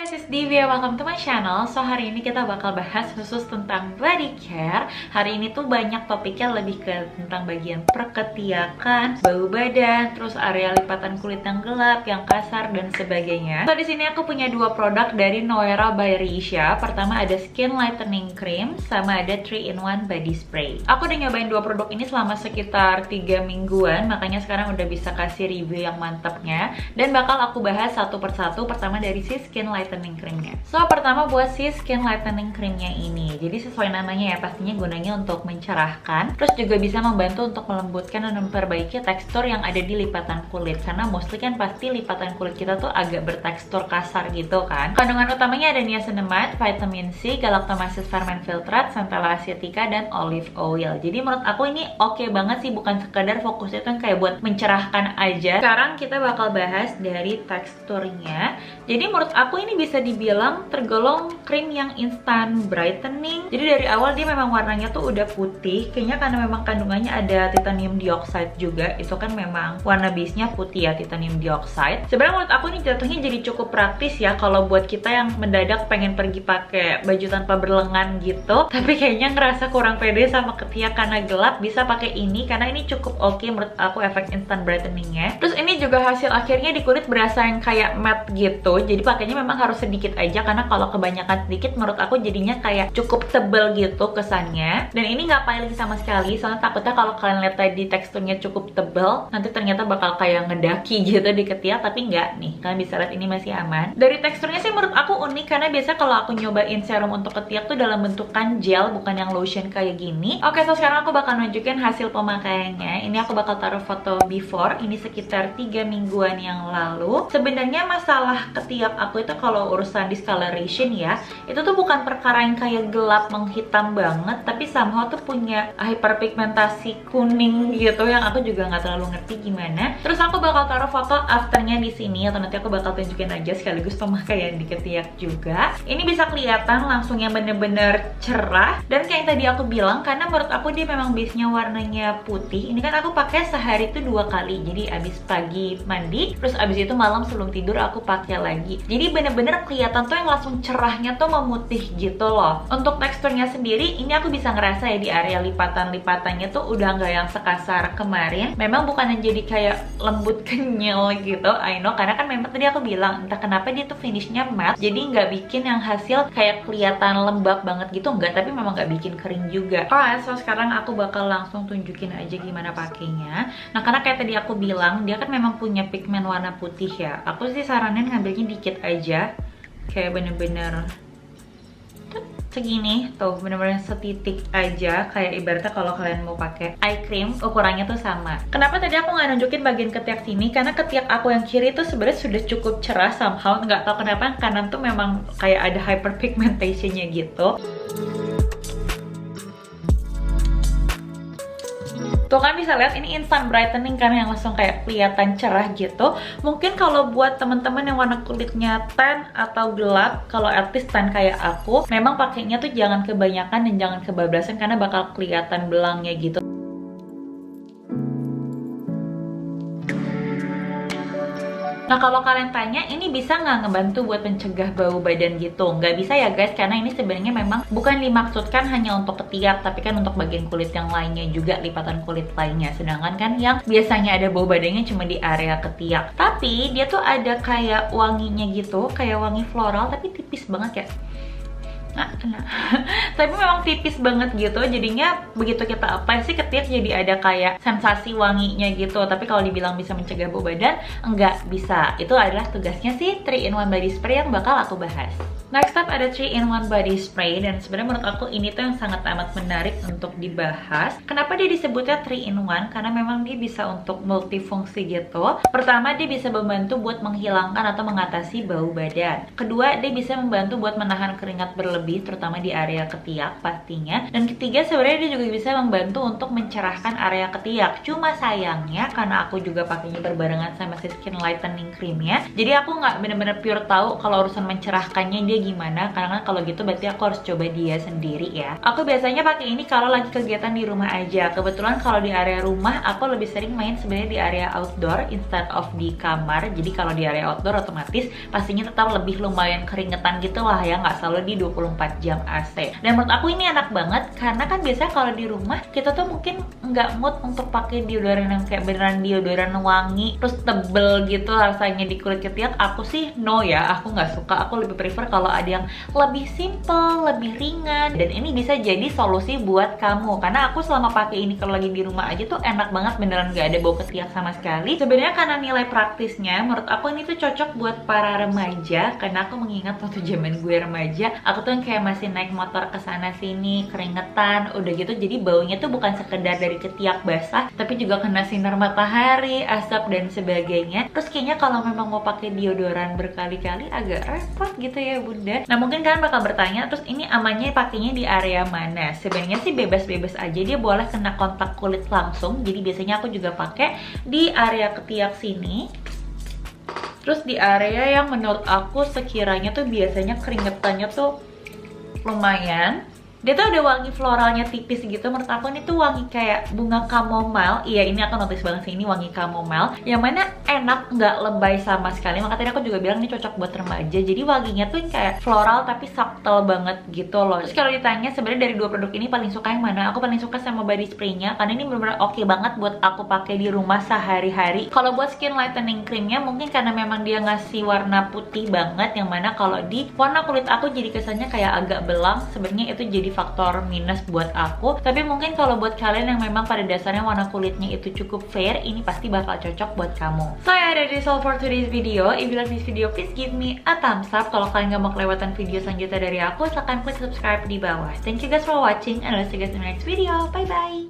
This is Divya, welcome to my channel. So hari ini kita bakal bahas khusus tentang body care. Hari ini tuh banyak topiknya lebih ke tentang bagian perketiakan, bau badan, terus area lipatan kulit yang gelap, yang kasar dan sebagainya. So di sini aku punya dua produk dari Noera by Risha. Pertama ada Skin Lightening Cream, sama ada 3-in-1 Body Spray. Aku udah nyobain dua produk ini selama sekitar 3 mingguan, makanya sekarang udah bisa kasih review yang mantapnya. Dan bakal aku bahas satu persatu. Pertama dari si Skin Lightening Creamnya. So pertama buat si Skin Lightening Creamnya ini, jadi sesuai namanya ya, pastinya gunanya untuk mencerahkan, terus juga bisa membantu untuk melembutkan dan memperbaiki tekstur yang ada di lipatan kulit. Karena mostly kan pasti lipatan kulit kita tuh agak bertekstur kasar gitu kan. Kandungan utamanya ada niacinamide, vitamin C, galactomyces ferment filtrate, centella acetica, dan olive oil. Jadi menurut aku ini oke banget sih, bukan sekedar fokusnya tuh kayak buat mencerahkan aja. Sekarang kita bakal bahas dari teksturnya. Jadi menurut aku ini bisa dibilang tergolong krim yang instant brightening. Jadi dari awal dia memang warnanya tuh udah putih, kayaknya karena memang kandungannya ada titanium dioxide juga. Itu kan memang warna base-nya putih ya, titanium dioxide. Sebenarnya menurut aku ini jatuhnya jadi cukup praktis ya kalau buat kita yang mendadak pengen pergi pakai baju tanpa berlengan gitu, tapi kayaknya ngerasa kurang pede sama ketiak karena gelap, bisa pakai ini karena ini cukup oke menurut aku efek instant brightening-nya. Terus ini juga hasil akhirnya di kulit berasa yang kayak matte gitu. Jadi pakainya memang harus sedikit aja, karena kalau kebanyakan sedikit menurut aku jadinya kayak cukup tebel gitu kesannya. Dan ini nggak peeling sama sekali, soalnya takutnya kalau kalian lihat tadi teksturnya cukup tebel, nanti ternyata bakal kayak ngedaki gitu di ketiak, tapi nggak nih. Kalian bisa lihat ini masih aman. Dari teksturnya sih menurut aku unik, karena biasa kalau aku nyobain serum untuk ketiak tuh dalam bentukan gel, bukan yang lotion kayak gini. Oke, so sekarang aku bakal nunjukin hasil pemakaiannya. Ini aku bakal taruh foto before, ini sekitar 3 mingguan yang lalu. Sebenarnya masalah ketiak aku itu kalau urusan discoloration ya, itu tuh bukan perkara yang kayak gelap menghitam banget, tapi somehow tuh punya hyperpigmentasi kuning gitu yang aku juga nggak terlalu ngerti gimana. Terus aku bakal taruh foto afternya di sini, atau nanti aku bakal tunjukin aja sekaligus pemakaian di ketiak juga. Ini bisa kelihatan langsung yang bener-bener cerah, dan kayak yang tadi aku bilang, karena menurut aku dia memang base-nya warnanya putih. Ini kan aku pakai sehari itu 2 kali, jadi abis pagi mandi, terus abis itu malam sebelum tidur aku pakai lagi. Jadi bener-bener kelihatan tuh yang langsung cerahnya tuh memutih gitu loh. Untuk teksturnya sendiri, ini aku bisa ngerasa ya di area lipatan-lipatannya tuh udah nggak yang sekasar kemarin. Memang bukan yang jadi kayak lembut kenyal gitu, I know, karena kan memang tadi aku bilang entah kenapa dia tuh finishnya matte, jadi nggak bikin yang hasil kayak kelihatan lembab banget gitu, enggak, tapi memang nggak bikin kering juga. Alright, so sekarang aku bakal langsung tunjukin aja gimana pakainya. Nah, karena kayak tadi aku bilang dia kan memang punya pigmen warna putih ya, aku sih saranin ngambilnya dikit aja, kayak bener-bener segini tuh, bener-bener setitik aja, kayak ibaratnya kalau kalian mau pakai eye cream ukurannya tuh sama. Kenapa tadi aku nggak nunjukin bagian ketiak sini? Karena ketiak aku yang kiri tuh sebenarnya sudah cukup cerah somehow, nggak tahu kenapa yang kanan tuh memang kayak ada hyperpigmentationnya gitu. Tuh kan bisa lihat ini instant brightening kan, yang langsung kayak kelihatan cerah gitu. Mungkin kalau buat temen-temen yang warna kulitnya tan atau gelap, kalau at least tan kayak aku, memang pakainya tuh jangan kebanyakan dan jangan kebablasan karena bakal kelihatan belangnya gitu. Nah, kalau kalian tanya ini bisa nggak ngebantu buat mencegah bau badan gitu? Nggak bisa ya guys, karena ini sebenarnya memang bukan dimaksudkan hanya untuk ketiak, tapi kan untuk bagian kulit yang lainnya juga, lipatan kulit lainnya. Sedangkan kan yang biasanya ada bau badannya cuma di area ketiak. Tapi dia tuh ada kayak wanginya gitu, kayak wangi floral, tapi tipis banget ya. Nah. Tapi memang tipis banget gitu, jadinya begitu kita apply sih ketiak jadi ada kayak sensasi wanginya gitu. Tapi kalau dibilang bisa mencegah bau badan, enggak bisa. Itu adalah tugasnya sih 3-in-1 body spray yang bakal aku bahas. Next up ada 3-in-1 body spray, dan sebenarnya menurut aku ini tuh yang sangat amat menarik untuk dibahas. Kenapa dia disebutnya 3-in-1? Karena memang dia bisa untuk multifungsi gitu. Pertama, dia bisa membantu buat menghilangkan atau mengatasi bau badan. Kedua, dia bisa membantu buat menahan keringat berlebih, terutama di area ketiak pastinya. Dan ketiga, sebenarnya dia juga bisa membantu untuk mencerahkan area ketiak. Cuma sayangnya karena aku juga pakainya berbarengan sama si Skin Lightening Creamnya, jadi aku nggak bener-bener pure tahu kalau urusan mencerahkannya dia kayak gimana, karena kan kalau gitu berarti aku harus coba dia sendiri ya. Aku biasanya pakai ini kalau lagi kegiatan di rumah aja. Kebetulan kalau di area rumah aku lebih sering main sebenarnya di area outdoor instead of di kamar. Jadi kalau di area outdoor otomatis pastinya tetap lebih lumayan keringetan gitu lah ya, nggak selalu di 24 jam AC. Dan menurut aku ini enak banget karena kan biasanya kalau di rumah kita tuh mungkin nggak mood untuk pakai deodoran yang kayak beneran deodoran wangi terus tebel gitu rasanya di kulit ketiak. Aku sih no ya, aku nggak suka. Aku lebih prefer kalau ada yang lebih simple, lebih ringan, dan ini bisa jadi solusi buat kamu karena aku selama pakai ini kalau lagi di rumah aja tuh enak banget, beneran nggak ada bau ketiak sama sekali. Sebenarnya karena nilai praktisnya menurut aku ini tuh cocok buat para remaja, karena aku mengingat waktu zaman gue remaja aku tuh kayak masih naik motor ke sana sini keringetan udah gitu, jadi baunya tuh bukan sekedar dari ketiak basah tapi juga kena sinar matahari, asap dan sebagainya. Terus kayaknya kalau memang mau pakai deodoran berkali-kali agak repot gitu ya bunda. Nah mungkin kalian bakal bertanya, terus ini amannya pakainya di area mana? Sebenarnya sih bebas-bebas aja, dia boleh kena kontak kulit langsung. Jadi biasanya aku juga pakai di area ketiak sini. Terus di area yang menurut aku sekiranya tuh biasanya keringetannya tuh lumayan, dia tuh ada wangi floralnya tipis gitu. Menurut aku ini tuh wangi kayak bunga chamomile. Iya, ini aku notice banget sih, ini wangi chamomile yang mana enak, nggak lebay sama sekali. Makanya tadi aku juga bilang ini cocok buat remaja. Jadi wanginya tuh kayak floral tapi subtle banget gitu loh. Terus kalau ditanya sebenarnya dari dua produk ini paling suka yang mana, aku paling suka sama body spray-nya karena ini benar-benar oke banget buat aku pakai di rumah sehari-hari. Kalau buat skin lightening creamnya mungkin karena memang dia ngasih warna putih banget, yang mana kalau di warna kulit aku jadi kesannya kayak agak belang. Sebenarnya itu jadi faktor minus buat aku, tapi mungkin kalau buat kalian yang memang pada dasarnya warna kulitnya itu cukup fair, ini pasti bakal cocok buat kamu. So ya, that is all for today's video. If you like this video, please give me a thumbs up. Kalau kalian gak mau kelewatan video selanjutnya dari aku, silahkan klik subscribe di bawah. Thank you guys for watching and I'll see you guys in the next video. Bye bye.